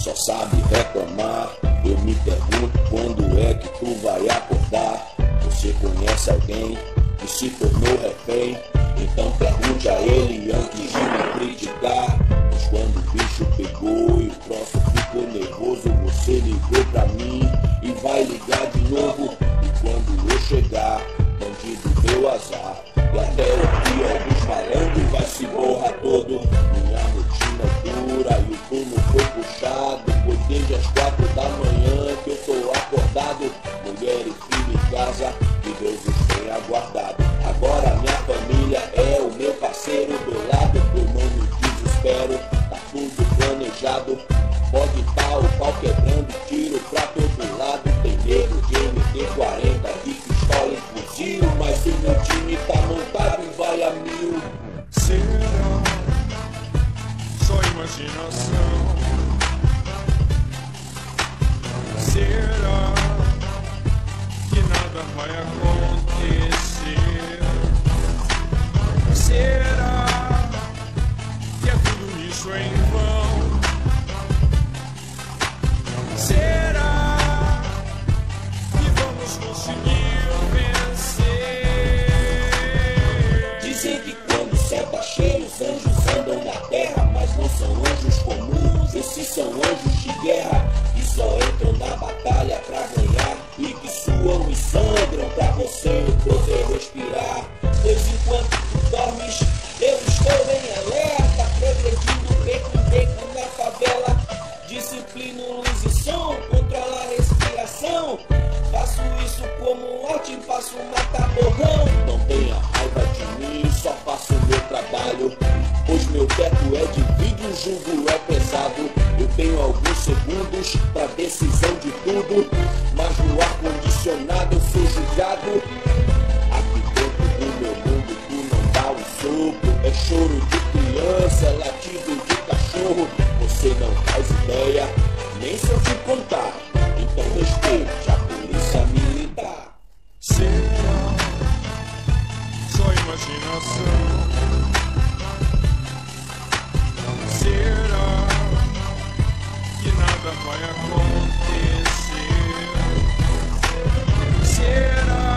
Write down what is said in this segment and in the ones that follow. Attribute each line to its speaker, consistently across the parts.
Speaker 1: só sabe reclamar. Eu me pergunto quando é que tu vai acordar. Você conhece alguém que se tornou refém? Então pergunte a ele antes de me criticar. Mas quando o bicho pegou e o troço ficou nervoso, você ligou pra mim e vai ligar de novo. E quando eu chegar, bandido deu azar. E até eu vi alguns malandros vai se borrar todo. Minha rotina dura e o turno foi puxado. Pois desde as 4 da manhã que eu tô acordado. Mulher e filho em casa, que Deus os tenha guardado. Agora minha família é o meu parceiro do lado. Eu não me desespero, tá tudo planejado. Pode tá o pau quebrando, tiro pra todo lado. Tem nego de MT-40 e pistola e fuzil. Mas o meu time tá montado e vai a 1000.
Speaker 2: Será só imaginação? Será que nada vai acontecer? Será que é tudo isso em vão? Será que vamos conseguir vencer?
Speaker 1: Dizem que quando o céu tá cheio, os anjos andam na terra. Mas não são anjos comuns, esses são anjos de guerra. Que só entram na batalha pra ganhar. E que suam e sangram pra você poder respirar. Pois enquanto tu dormes, eu estou em alerta. Progredindo beco em beco na favela. Disciplino, luz e som, controla a respiração. Faço isso como arte, faço mata-borrão. Não tenha raiva de mim, só faço o meu trabalho. Pois meu teto é de vidro, o jugo é pesado. Eu tenho alguns segundos pra decisão de tudo. Mas no ar-condicionado eu sou julgado. Aqui dentro do meu mundo tu não dá um sopro. É choro de criança, é latido de cachorro. Você não faz ideia, nem se eu te contar. Então respeite a polícia militar.
Speaker 2: Será só imaginação? Será que nada vai acontecer? Será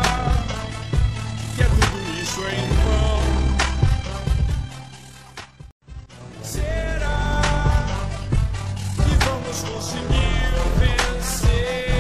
Speaker 2: que é tudo isso em vão? Será que vamos conseguir vencer?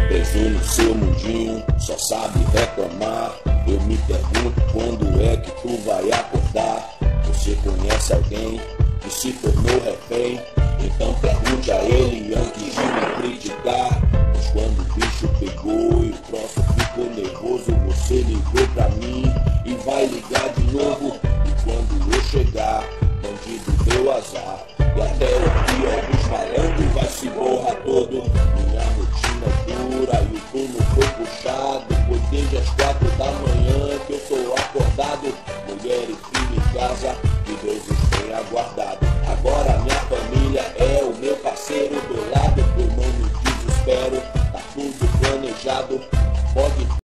Speaker 1: Preso no seu mundinho, só sabe reclamar. Eu me pergunto quando é que tu vai acordar. Você conhece alguém que se tornou refém? Então pergunte a ele antes de me criticar. Mas quando o bicho pegou e o troço ficou nervoso, você ligou pra mim e vai ligar de novo. E quando eu chegar, bandido deu azar. E até eu vi alguns malandros vai se borrar todo. Minha rotina dura e o turno foi puxado. Pois desde as 4 da manhã que eu tô acordado. Mulher e filho em casa,